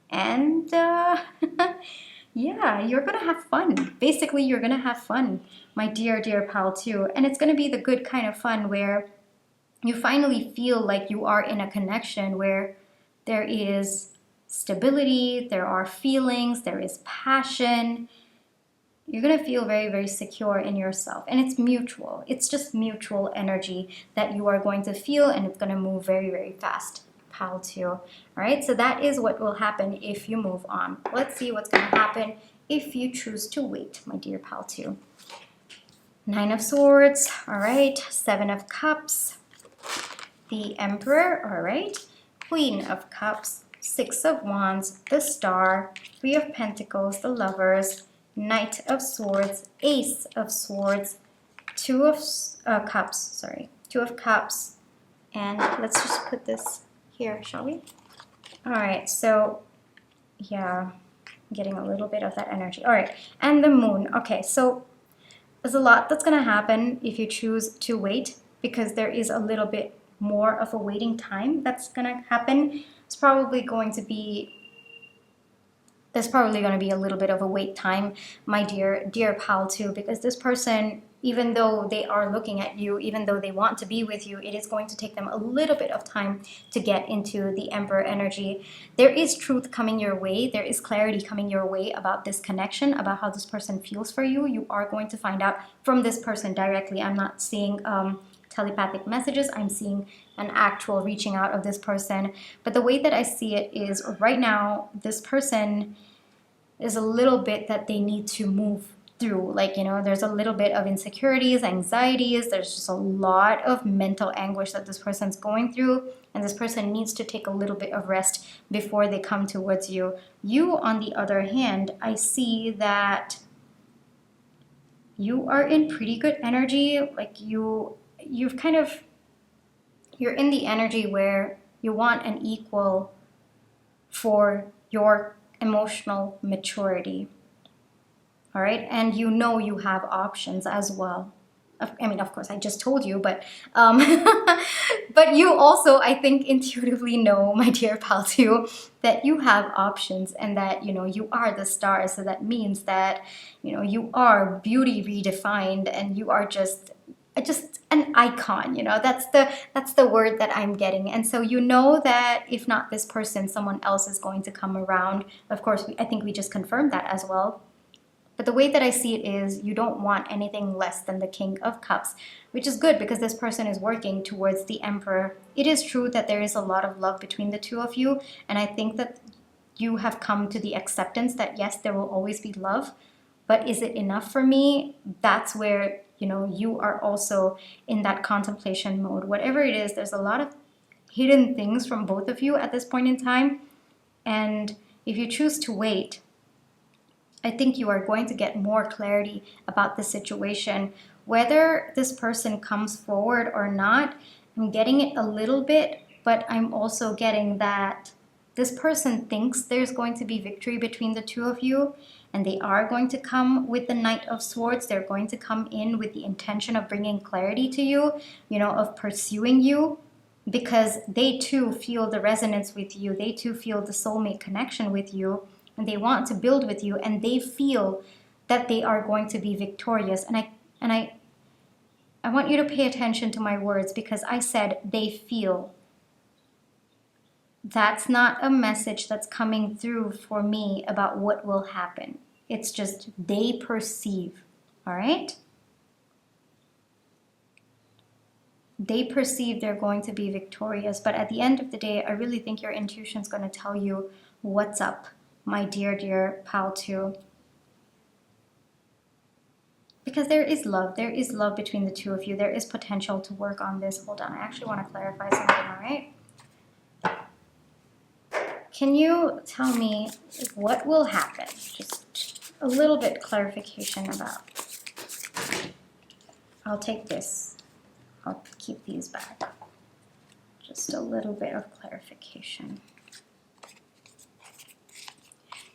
And yeah, you're going to have fun. Basically, you're going to have fun, my dear pal 2. And it's going to be the good kind of fun where you finally feel like you are in a connection where there is stability, there are feelings, there is passion. You're going to feel very, very secure in yourself. And it's mutual. It's just mutual energy that you are going to feel, and it's going to move very, very fast. Pile 2. All right, so that is what will happen if you move on. Let's see what's going to happen if you choose to wait, my dear pile 2. 9 of Swords. All right, 7 of Cups. The Emperor. All right. Queen of Cups. 6 of Wands. The Star. 3 of Pentacles. The Lovers. Knight of Swords, Ace of Swords, 2 of Cups, 2 of Cups, and let's just put this here, shall we? All right, so yeah, I'm getting a little bit of that energy. All right, and the Moon. Okay, so there's a lot that's going to happen if you choose to wait, because there is a little bit more of a waiting time that's going to happen. It's probably going to be There's probably going to be a little bit of a wait time, my dear pal 2, because this person, even though they are looking at you, even though they want to be with you, it is going to take them a little bit of time to get into the Emperor energy. There is truth coming your way. There is clarity coming your way about this connection, about how this person feels for you. You are going to find out from this person directly. I'm not seeing telepathic messages. I'm seeing an actual reaching out of this person. But the way that I see it is right now, this person is a little bit that they need to move through. Like, there's a little bit of insecurities, anxieties. There's just a lot of mental anguish that this person's going through. And this person needs to take a little bit of rest before they come towards you. You, on the other hand, I see that you are in pretty good energy. Like you're in the energy where you want an equal for your emotional maturity. All right, and you have options as well. I mean, of course, I just told you, but but you also, I think, intuitively know, my dear pal, too, that you have options and that, you are the star. So that means that, you are beauty redefined and you are just an icon. That's the word that I'm getting. And so that if not this person, someone else is going to come around. Of course, I think we just confirmed that as well. But the way that I see it is you don't want anything less than the King of Cups, which is good because this person is working towards the Emperor. It is true that there is a lot of love between the two of you, and I think that you have come to the acceptance that yes, there will always be love, but is it enough for me? That's where, you are also in that contemplation mode. Whatever it is, there's a lot of hidden things from both of you at this point in time, and if you choose to wait, I think you are going to get more clarity about the situation. Whether this person comes forward or not, I'm getting it a little bit, but I'm also getting that this person thinks there's going to be victory between the two of you, and they are going to come with the Knight of Swords. They're going to come in with the intention of bringing clarity to you, of pursuing you, because they too feel the resonance with you. They too feel the soulmate connection with you. And they want to build with you, and they feel that they are going to be victorious. And I want you to pay attention to my words, because I said they feel. That's not a message that's coming through for me about what will happen. It's just they perceive, all right? They perceive they're going to be victorious, but at the end of the day, I really think your intuition is going to tell you what's up, my dear pal too. Because there is love between the two of you. There is potential to work on this. Hold on, I actually want to clarify something, all right? Can you tell me what will happen? Just a little bit clarification about. I'll take this. I'll keep these back. Just a little bit of clarification.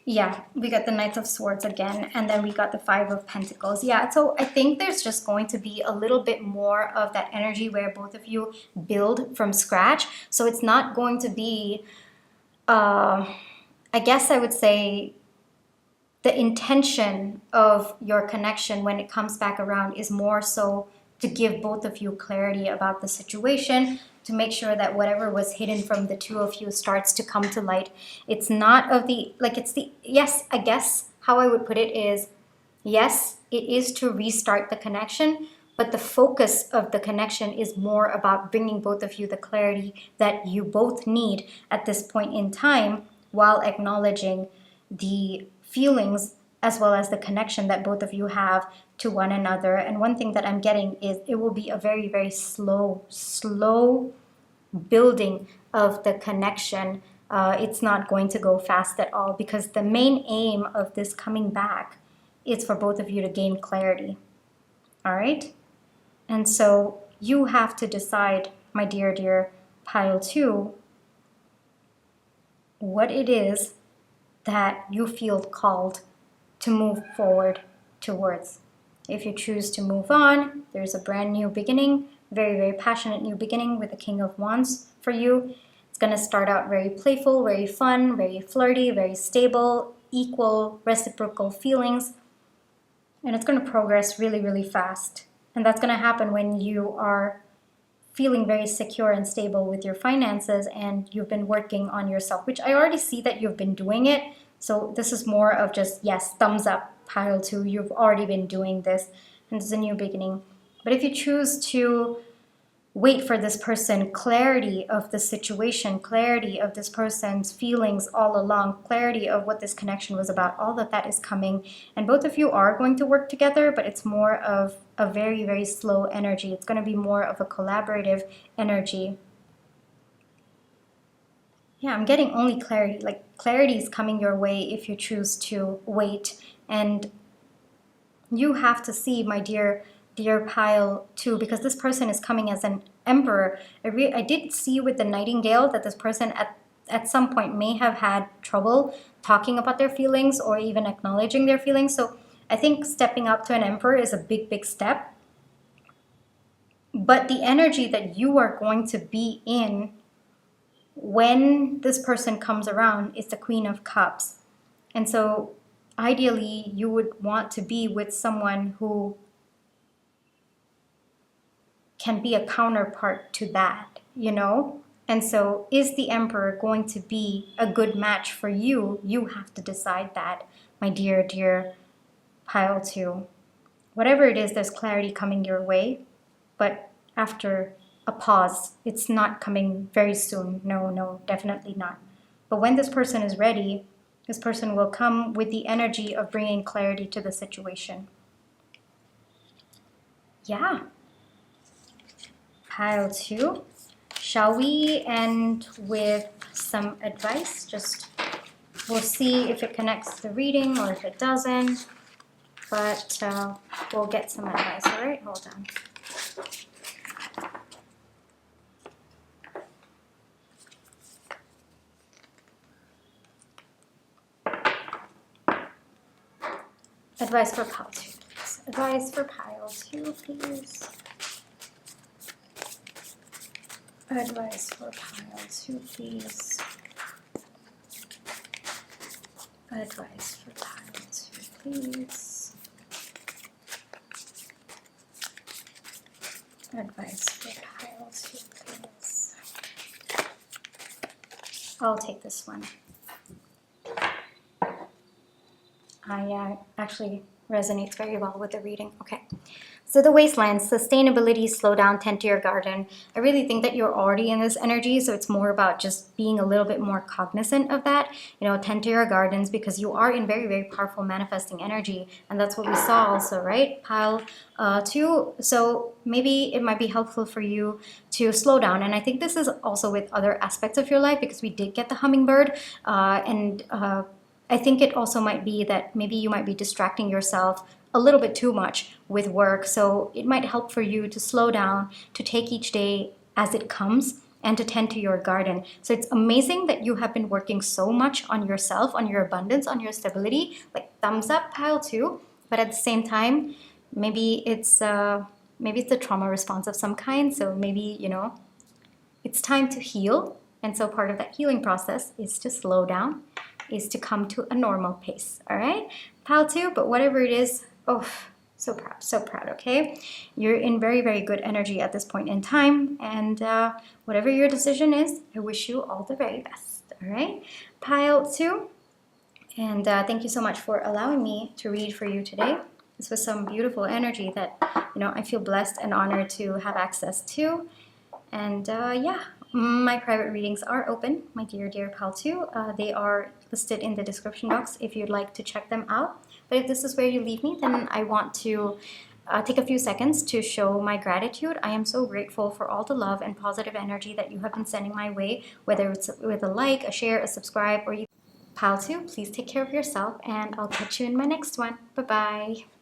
Yeah, we got the Knight of Swords again, and then we got the Five of Pentacles. Yeah, so I think there's just going to be a little bit more of that energy where both of you build from scratch. So it's not going to be, I guess I would say, the intention of your connection when it comes back around is more so to give both of you clarity about the situation, to make sure that whatever was hidden from the two of you starts to come to light. It's not of the, like it's the, yes, I guess how I would put it is, yes, it is to restart the connection, but the focus of the connection is more about bringing both of you the clarity that you both need at this point in time, while acknowledging the feelings as well as the connection that both of you have to one another. And one thing that I'm getting is it will be a very, very slow building of the connection. It's not going to go fast at all, because the main aim of this coming back is for both of you to gain clarity. All right? And so you have to decide, my dear pile 2, what it is that you feel called to move forward towards. If you choose to move on, there's a brand new beginning, very, very passionate new beginning with the King of Wands for you. It's going to start out very playful, very fun, very flirty, very stable, equal, reciprocal feelings. And it's going to progress really, really fast. And that's going to happen when you are feeling very secure and stable with your finances and you've been working on yourself, which I already see that you've been doing it. So this is more of just, yes, thumbs up, pile 2. You've already been doing this, and it's a new beginning. But if you choose to wait for this person, clarity of the situation, clarity of this person's feelings all along, clarity of what this connection was about, all of that is coming. And both of you are going to work together, but it's more of a very, very slow energy. It's going to be more of a collaborative energy. Yeah, I'm getting only clarity. Like, clarity is coming your way if you choose to wait. And you have to see, my dear pile too, because this person is coming as an emperor. I did see with the Nightingale that this person at some point may have had trouble talking about their feelings or even acknowledging their feelings. So I think stepping up to an emperor is a big, big step. But the energy that you are going to be in when this person comes around is the Queen of Cups. And so ideally you would want to be with someone who can be a counterpart to that, you know? And so is the Emperor going to be a good match for you? You have to decide that, my dear pile 2. Whatever it is, there's clarity coming your way, but after a pause. It's not coming very soon. No, definitely not. But when this person is ready, this person will come with the energy of bringing clarity to the situation. Yeah. Pile 2. Shall we end with some advice? We'll see if it connects to the reading or if it doesn't. But we'll get some advice, all right? Hold on. Advice for pile 2, please. Advice for pile 2, please. Advice for pile 2, please. Advice for pile 2, please. Advice for pile 2, please. I'll take this one. Actually resonates very well with the reading. Okay. So the wasteland, sustainability, slow down, tend to your garden. I really think that you're already in this energy, so it's more about just being a little bit more cognizant of that. You know, tend to your gardens because you are in very, very powerful manifesting energy, and that's what we saw also, right? Pile 2. So maybe it might be helpful for you to slow down, and I think this is also with other aspects of your life because we did get the hummingbird, I think it also might be that maybe you might be distracting yourself a little bit too much with work. So it might help for you to slow down, to take each day as it comes, and to tend to your garden. So it's amazing that you have been working so much on yourself, on your abundance, on your stability. Like, thumbs up, pile 2. But at the same time, maybe it's a trauma response of some kind. So maybe, you know, it's time to heal. And so part of that healing process is to slow down, is to come to a normal pace, all right? Pile 2, but whatever it is, oh, so proud, okay? You're in very, very good energy at this point in time, and whatever your decision is, I wish you all the very best, all right? Pile 2, and thank you so much for allowing me to read for you today. This was some beautiful energy that, you know, I feel blessed and honored to have access to, and yeah. My private readings are open, my dear pile 2. They are listed in the description box if you'd like to check them out. But if this is where you leave me, then I want to take a few seconds to show my gratitude. I am so grateful for all the love and positive energy that you have been sending my way, whether it's with a like, a share, a subscribe, or you. Pile 2, please take care of yourself, and I'll catch you in my next one. Bye-bye.